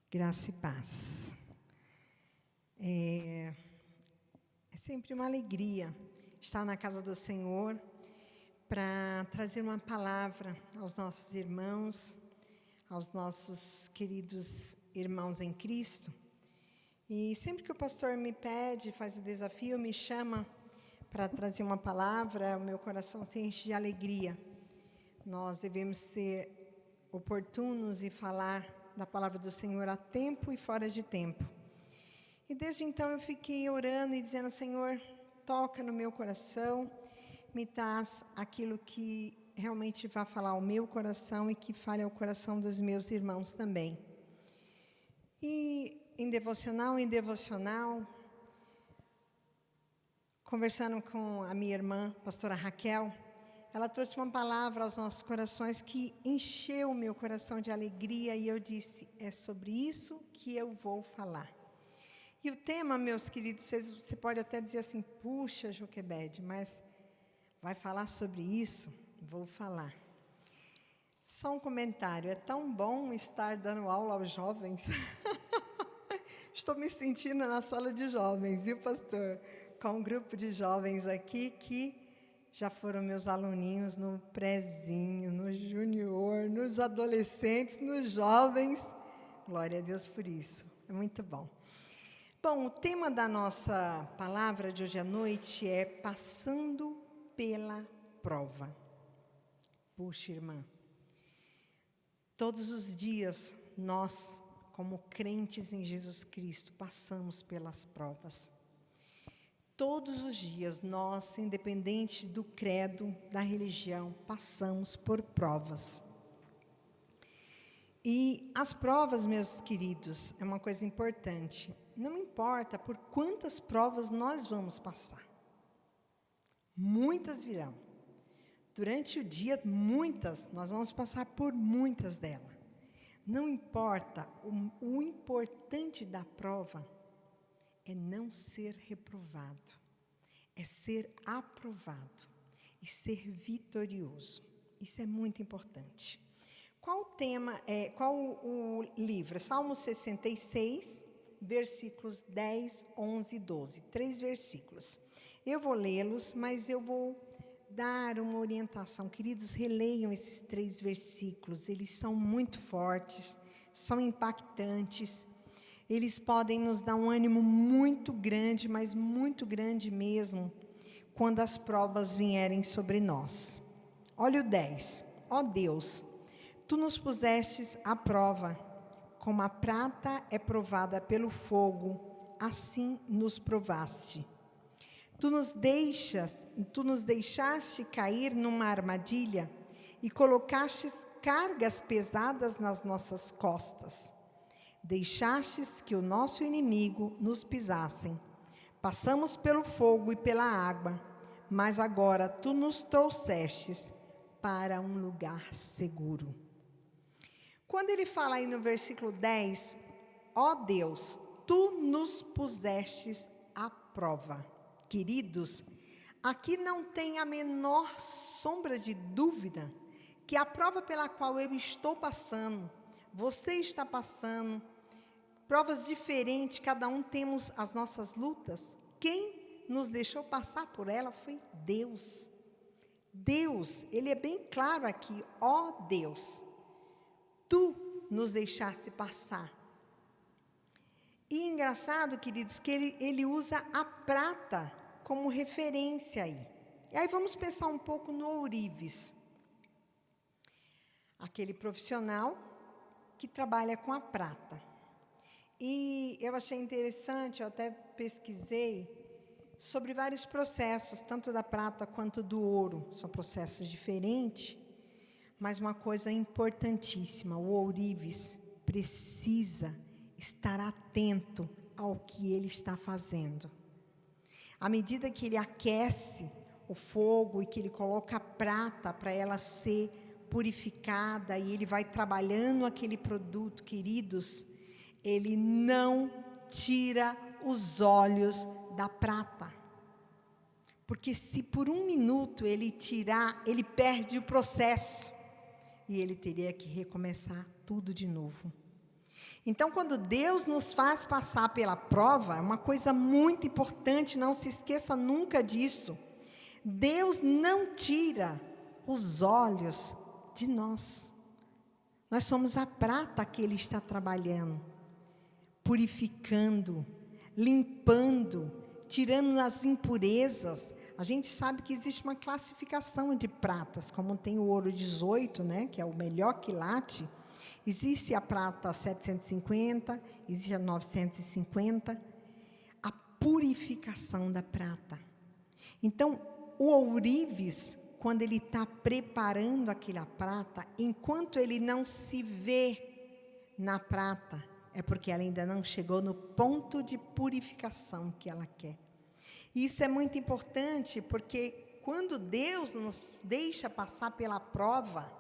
Graça e paz. É sempre uma alegria estar na casa do Senhor para trazer uma palavra aos nossos irmãos, aos nossos queridos irmãos em Cristo. E sempre que o pastor me pede, faz o desafio, me chama para trazer uma palavra, o meu coração se enche de alegria. Nós devemos ser oportunos e falar da palavra do Senhor a tempo e fora de tempo. E desde então eu fiquei orando e dizendo: Senhor, toca no meu coração, me traz aquilo que realmente vai falar ao meu coração e que fale ao coração dos meus irmãos também. E em devocional, conversando com a minha irmã, pastora Raquel, ela trouxe uma palavra aos nossos corações que encheu o meu coração de alegria e eu disse: é sobre isso que eu vou falar. E o tema, meus queridos, você pode até dizer assim: puxa, Joquebede, mas vai falar sobre isso? Vou falar. Só um comentário: é tão bom estar dando aula aos jovens. Estou me sentindo na sala de jovens, viu, pastor? Com um grupo de jovens aqui que já foram meus aluninhos no prézinho, no junior, nos adolescentes, nos jovens. Glória a Deus por isso. É muito bom. Bom, o tema da nossa palavra de hoje à noite é passando pela prova. Puxa, irmã, todos os dias nós, como crentes em Jesus Cristo, passamos pelas provas. Todos os dias nós, independente do credo, da religião, passamos por provas. E as provas, meus queridos, é uma coisa importante. Não importa por quantas provas nós vamos passar. Muitas virão. Durante o dia, nós vamos passar por muitas delas. Não importa, o importante da prova é não ser reprovado, é ser aprovado e ser vitorioso. Isso é muito importante. Qual o livro? Salmo 66, versículos 10, 11 e 12. 3 versículos. Eu vou lê-los, mas eu vou dar uma orientação. Queridos, releiam esses 3 versículos. Eles são muito fortes, são impactantes. Eles podem nos dar um ânimo muito grande, mas muito grande mesmo, quando as provas vierem sobre nós. Olha o 10. Ó Deus, Tu nos pusestes à prova, como a prata é provada pelo fogo, assim nos provaste. Tu nos deixaste cair numa armadilha e colocaste cargas pesadas nas nossas costas. Deixastes que o nosso inimigo nos pisassem. Passamos pelo fogo e pela água, mas agora Tu nos trouxestes para um lugar seguro. Quando ele fala aí no versículo 10, ó Deus, Tu nos pusestes à prova. Queridos, aqui não tem a menor sombra de dúvida que a prova pela qual eu estou passando, você está passando, provas diferentes, cada um temos as nossas lutas. Quem nos deixou passar por ela foi Deus. Deus, Ele é bem claro aqui: ó Deus, Tu nos deixaste passar. E engraçado, queridos, que ele usa a prata como referência aí. E aí vamos pensar um pouco no ourives. Aquele profissional que trabalha com a prata. E eu achei interessante, eu até pesquisei sobre vários processos, tanto da prata quanto do ouro. São processos diferentes, mas uma coisa importantíssima: o ourives precisa estar atento ao que ele está fazendo. À medida que ele aquece o fogo e que ele coloca a prata para ela ser purificada e ele vai trabalhando aquele produto, queridos, ele não tira os olhos da prata. Porque se por um minuto ele tirar, ele perde o processo. E ele teria que recomeçar tudo de novo. Então, quando Deus nos faz passar pela prova, é uma coisa muito importante, não se esqueça nunca disso. Deus não tira os olhos de nós. Nós somos a prata que Ele está trabalhando, purificando, limpando, tirando as impurezas. A gente sabe que existe uma classificação de pratas, como tem o ouro 18, né, que é o melhor quilate. Existe a prata 750, existe a 950, a purificação da prata. Então, o ourives, quando ele está preparando aquela prata, enquanto ele não se vê na prata, é porque ela ainda não chegou no ponto de purificação que ela quer. E isso é muito importante, porque quando Deus nos deixa passar pela prova,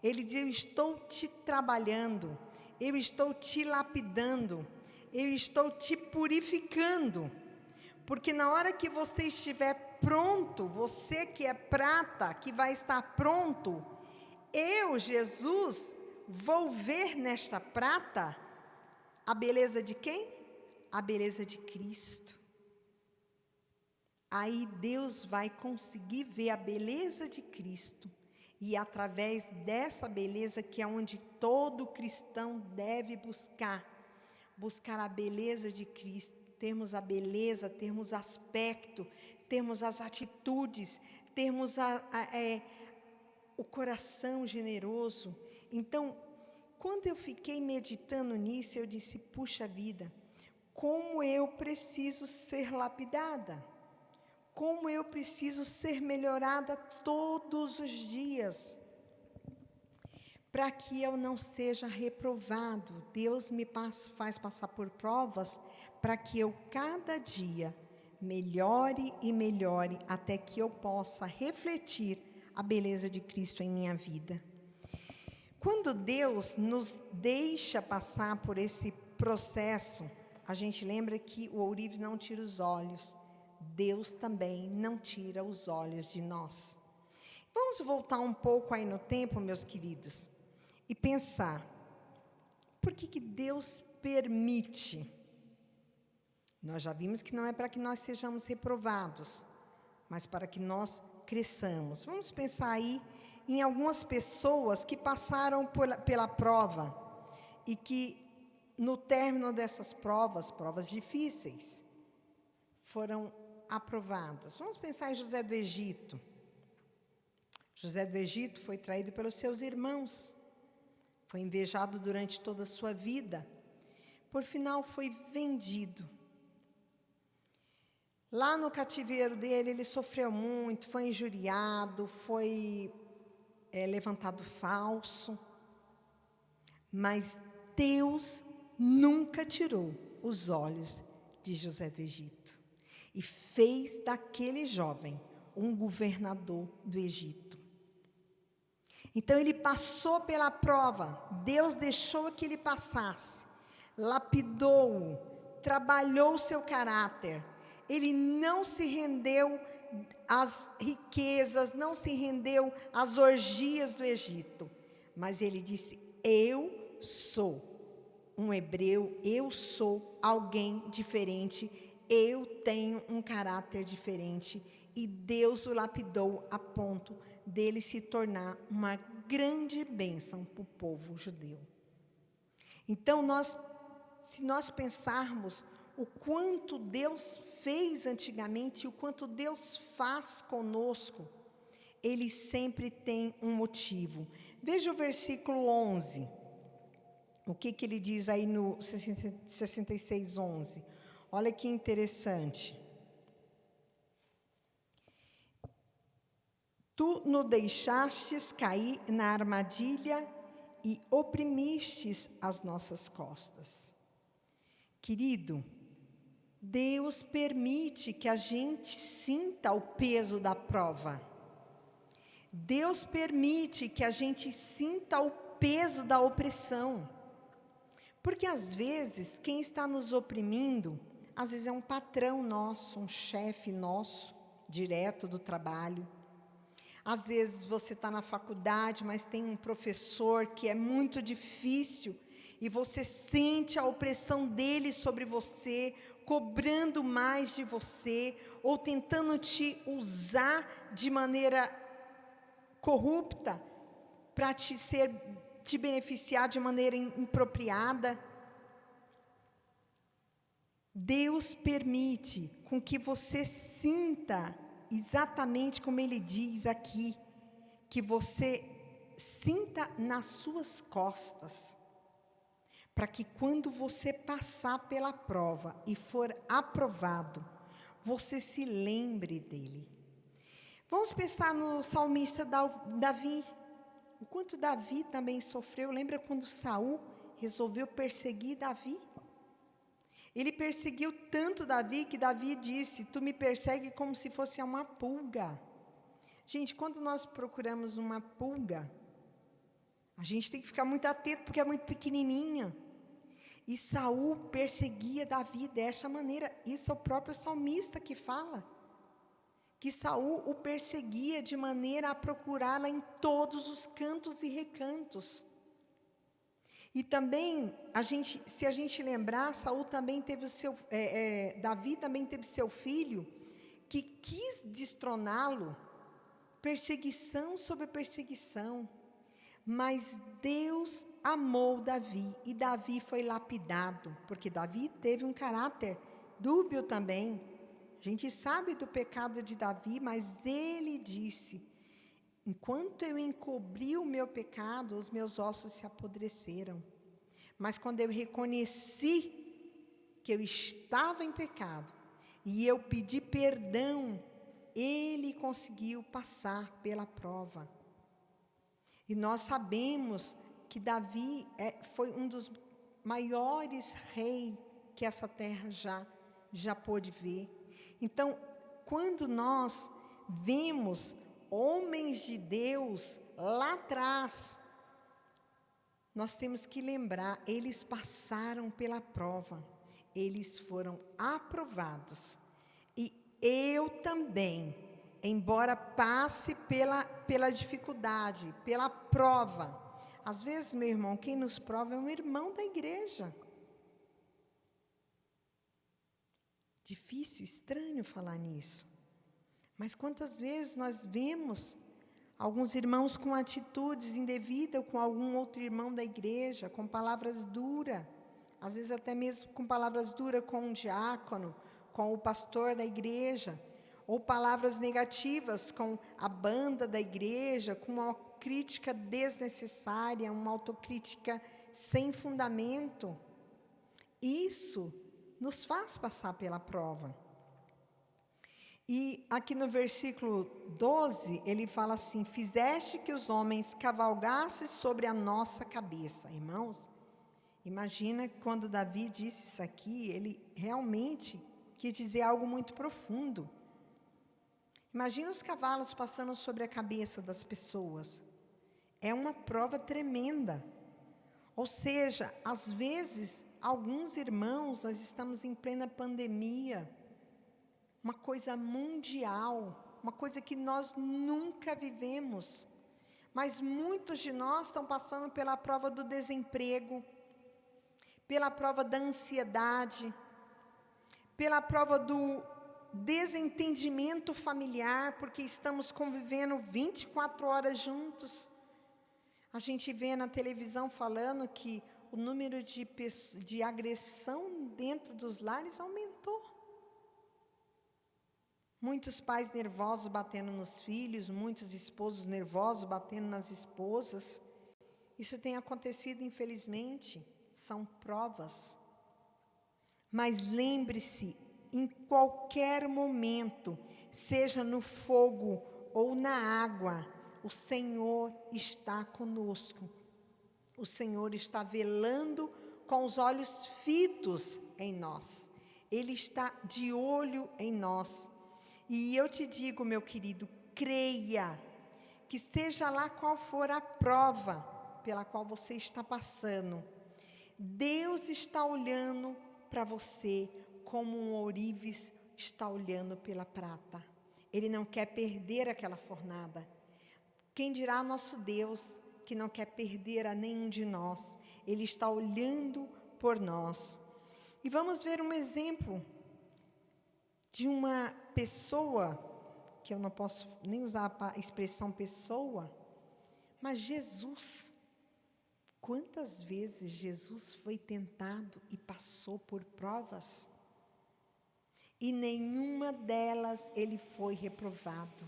Ele diz: eu estou te trabalhando, eu estou te lapidando, eu estou te purificando. Porque na hora que você estiver pronto, você que é prata, que vai estar pronto, eu, Jesus, vou ver nesta prata a beleza de quem? A beleza de Cristo. Aí Deus vai conseguir ver a beleza de Cristo. E através dessa beleza, que é onde todo cristão deve buscar a beleza de Cristo, termos a beleza, termos aspecto, termos as atitudes, termos o coração generoso. Então, quando eu fiquei meditando nisso, eu disse: puxa vida, como eu preciso ser lapidada, como eu preciso ser melhorada todos os dias, para que eu não seja reprovado. Deus me faz passar por provas, para que eu cada dia melhore e melhore, até que eu possa refletir a beleza de Cristo em minha vida. Quando Deus nos deixa passar por esse processo, a gente lembra que o ourives não tira os olhos. Deus também não tira os olhos de nós. Vamos voltar um pouco aí no tempo, meus queridos, e pensar, por que Deus permite? Nós já vimos que não é para que nós sejamos reprovados, mas para que nós cresçamos. Vamos pensar aí em algumas pessoas que passaram pela prova e que, no término dessas provas difíceis, foram aprovados. Vamos pensar em José do Egito. José do Egito foi traído pelos seus irmãos, foi invejado durante toda a sua vida, por final foi vendido. Lá no cativeiro dele, ele sofreu muito, foi injuriado, foi levantado falso, mas Deus nunca tirou os olhos de José do Egito e fez daquele jovem um governador do Egito. Então ele passou pela prova, Deus deixou que ele passasse, lapidou-o, trabalhou o seu caráter. Ele não se rendeu às riquezas, não se rendeu às orgias do Egito, mas ele disse: eu sou um hebreu, eu sou alguém diferente, eu tenho um caráter diferente. E Deus o lapidou a ponto dele se tornar uma grande bênção para o povo judeu. Então, se nós pensarmos o quanto Deus fez antigamente, o quanto Deus faz conosco, Ele sempre tem um motivo. Veja o versículo 11. O que ele diz aí no 66:11? Olha que interessante. Tu nos deixastes cair na armadilha e oprimistes as nossas costas. Querido, Deus permite que a gente sinta o peso da prova. Deus permite que a gente sinta o peso da opressão. Porque às vezes, quem está nos oprimindo, às vezes é um patrão nosso, um chefe nosso, direto do trabalho. Às vezes você está na faculdade, mas tem um professor que é muito difícil e você sente a opressão dele sobre você, cobrando mais de você, ou tentando te usar de maneira corrupta, para te beneficiar de maneira inapropriada, Deus permite com que você sinta exatamente como ele diz aqui, que você sinta nas suas costas, para que quando você passar pela prova e for aprovado, você se lembre dele. Vamos pensar no salmista Davi, o quanto Davi também sofreu. Lembra quando Saul resolveu perseguir Davi? Ele perseguiu tanto Davi que Davi disse: tu me persegue como se fosse uma pulga. Gente, quando nós procuramos uma pulga, a gente tem que ficar muito atento porque é muito pequenininha. E Saul perseguia Davi dessa maneira. Isso é o próprio salmista que fala. Que Saul o perseguia de maneira a procurá-la em todos os cantos e recantos. E também, se a gente lembrar, Saul também teve Davi também teve seu filho, que quis destroná-lo, perseguição sobre perseguição. Mas Deus amou Davi, e Davi foi lapidado, porque Davi teve um caráter dúbio também. A gente sabe do pecado de Davi, mas ele disse: enquanto eu encobri o meu pecado, os meus ossos se apodreceram. Mas quando eu reconheci que eu estava em pecado, e eu pedi perdão, ele conseguiu passar pela prova. E nós sabemos que Davi foi um dos maiores reis que essa terra já pôde ver. Então, quando nós vemos homens de Deus lá atrás, nós temos que lembrar, eles passaram pela prova, eles foram aprovados. E eu também, embora passe pela dificuldade, pela prova. Às vezes, meu irmão, quem nos prova é um irmão da igreja. Difícil, estranho falar nisso. Mas quantas vezes nós vemos alguns irmãos com atitudes indevidas com algum outro irmão da igreja, com palavras duras, às vezes até mesmo com palavras duras com um diácono, com o pastor da igreja, ou palavras negativas com a banda da igreja, com uma crítica desnecessária, uma autocrítica sem fundamento. Isso nos faz passar pela prova. E aqui no versículo 12, ele fala assim: fizeste que os homens cavalgassem sobre a nossa cabeça. Irmãos, imagina quando Davi disse isso aqui, ele realmente quis dizer algo muito profundo. Imagina os cavalos passando sobre a cabeça das pessoas. É uma prova tremenda. Ou seja, às vezes, alguns irmãos, nós estamos em plena pandemia, uma coisa mundial, uma coisa que nós nunca vivemos. Mas muitos de nós estão passando pela prova do desemprego, pela prova da ansiedade, pela prova do desentendimento familiar, porque estamos convivendo 24 horas juntos. A gente vê na televisão falando que o número de agressão dentro dos lares aumentou. Muitos pais nervosos batendo nos filhos, muitos esposos nervosos batendo nas esposas. Isso tem acontecido, infelizmente, são provas. Mas lembre-se, em qualquer momento, seja no fogo ou na água, o Senhor está conosco. O Senhor está velando com os olhos fitos em nós. Ele está de olho em nós. E eu te digo, meu querido, creia, que seja lá qual for a prova pela qual você está passando, Deus está olhando para você como um ourives está olhando pela prata. Ele não quer perder aquela fornada. Quem dirá nosso Deus, que não quer perder a nenhum de nós? Ele está olhando por nós. E vamos ver um exemplo de uma pessoa, que eu não posso nem usar a expressão pessoa, mas Jesus. Quantas vezes Jesus foi tentado e passou por provas? E nenhuma delas ele foi reprovado.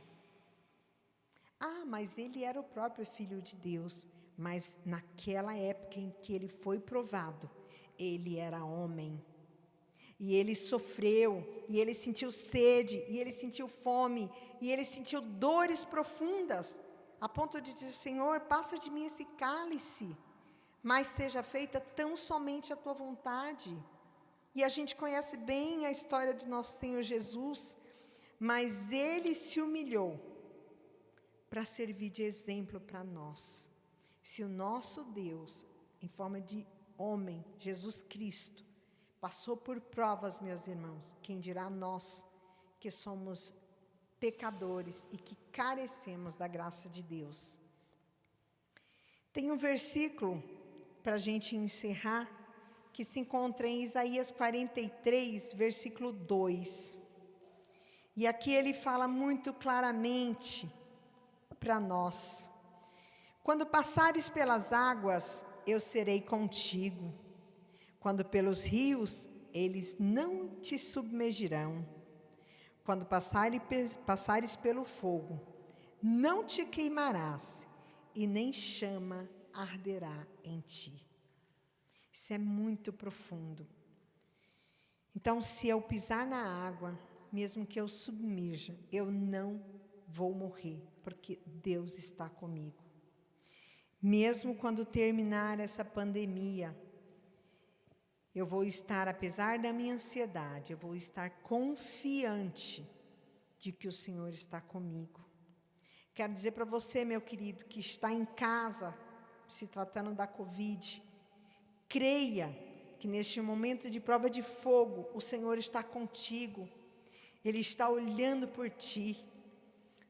Mas ele era o próprio Filho de Deus. Mas naquela época em que ele foi provado, ele era homem. E ele sofreu, e ele sentiu sede, e ele sentiu fome, e ele sentiu dores profundas, a ponto de dizer: Senhor, passa de mim esse cálice, mas seja feita tão somente a tua vontade. E a gente conhece bem a história do nosso Senhor Jesus, mas ele se humilhou para servir de exemplo para nós. Se o nosso Deus, em forma de homem, Jesus Cristo, passou por provas, meus irmãos, quem dirá nós, que somos pecadores e que carecemos da graça de Deus. Tem um versículo para a gente encerrar, que se encontra em Isaías 43, versículo 2. E aqui ele fala muito claramente para nós: quando passares pelas águas, eu serei contigo. Quando pelos rios, eles não te submergirão. Quando passares pelo fogo, não te queimarás, e nem chama arderá em ti. Isso é muito profundo. Então, se eu pisar na água, mesmo que eu submerja, eu não vou morrer, porque Deus está comigo. Mesmo quando terminar essa pandemia, eu vou estar, apesar da minha ansiedade, eu vou estar confiante de que o Senhor está comigo. Quero dizer para você, meu querido, que está em casa, se tratando da Covid, creia que neste momento de prova de fogo, o Senhor está contigo. Ele está olhando por ti.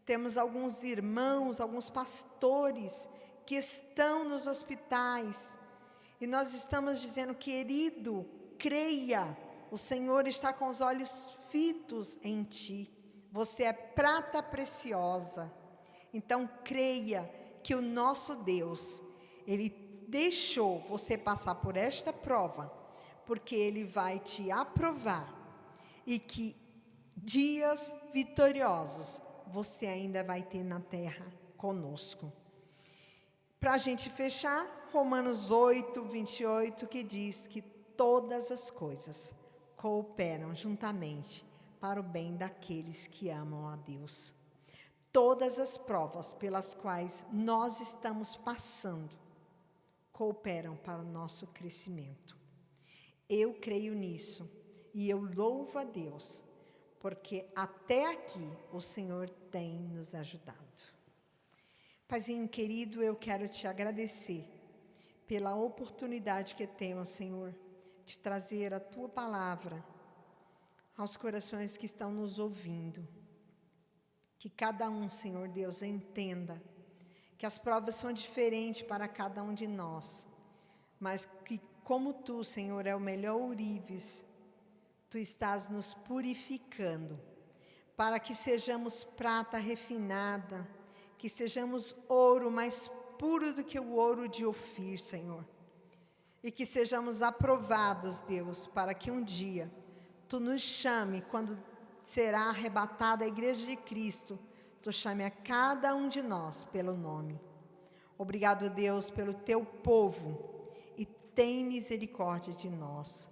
Temos alguns irmãos, alguns pastores que estão nos hospitais, e nós estamos dizendo: querido, creia, o Senhor está com os olhos fitos em ti. Você é prata preciosa. Então creia que o nosso Deus, Ele deixou você passar por esta prova, porque Ele vai te aprovar, e que dias vitoriosos você ainda vai ter na terra conosco. Para a gente fechar, Romanos 8, 28, que diz que todas as coisas cooperam juntamente para o bem daqueles que amam a Deus. Todas as provas pelas quais nós estamos passando cooperam para o nosso crescimento. Eu creio nisso e eu louvo a Deus, porque até aqui o Senhor tem nos ajudado. Paizinho querido, eu quero te agradecer pela oportunidade que temos, Senhor, de trazer a Tua palavra aos corações que estão nos ouvindo. Que cada um, Senhor Deus, entenda que as provas são diferentes para cada um de nós, mas que como Tu, Senhor, é o melhor ourives, Tu estás nos purificando, para que sejamos prata refinada, que sejamos ouro mais puro do que o ouro de Ofir, Senhor. E que sejamos aprovados, Deus, para que um dia Tu nos chame, quando será arrebatada a igreja de Cristo, Tu chame a cada um de nós pelo nome. Obrigado, Deus, pelo Teu povo, e tem misericórdia de nós.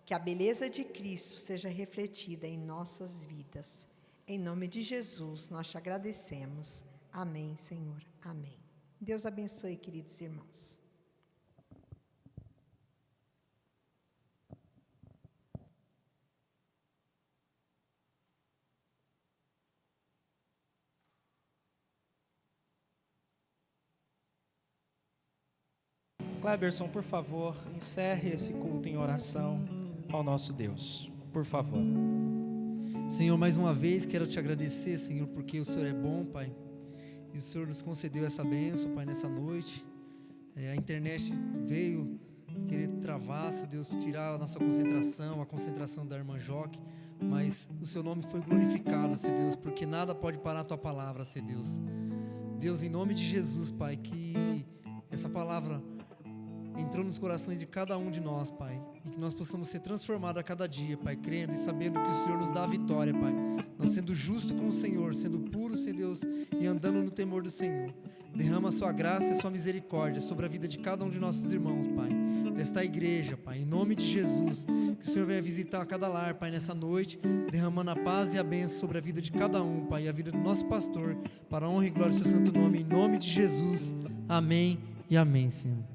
Que a beleza de Cristo seja refletida em nossas vidas. Em nome de Jesus, nós te agradecemos. Amém, Senhor. Amém. Deus abençoe, queridos irmãos. Cleberson, por favor, encerre esse culto em oração ao nosso Deus, por favor. Senhor, mais uma vez quero te agradecer, Senhor, porque o Senhor é bom, Pai, e o Senhor nos concedeu essa bênção, Pai, nessa noite. A internet veio querer travar, Senhor Deus, tirar a nossa concentração, a concentração da irmã Joque, mas o Seu nome foi glorificado, Senhor Deus, porque nada pode parar a Tua palavra, Senhor Deus. Deus, em nome de Jesus, Pai, que essa palavra entrou nos corações de cada um de nós, Pai, e que nós possamos ser transformados a cada dia, Pai, crendo e sabendo que o Senhor nos dá a vitória, Pai, nós sendo justo com o Senhor, sendo puro, Senhor Deus, e andando no temor do Senhor. Derrama a Sua graça e a Sua misericórdia sobre a vida de cada um de nossos irmãos, Pai, desta igreja, Pai, em nome de Jesus, que o Senhor venha visitar cada lar, Pai, nessa noite, derramando a paz e a bênção sobre a vida de cada um, Pai, e a vida do nosso pastor, para a honra e glória do Seu santo nome, em nome de Jesus, amém e amém, Senhor.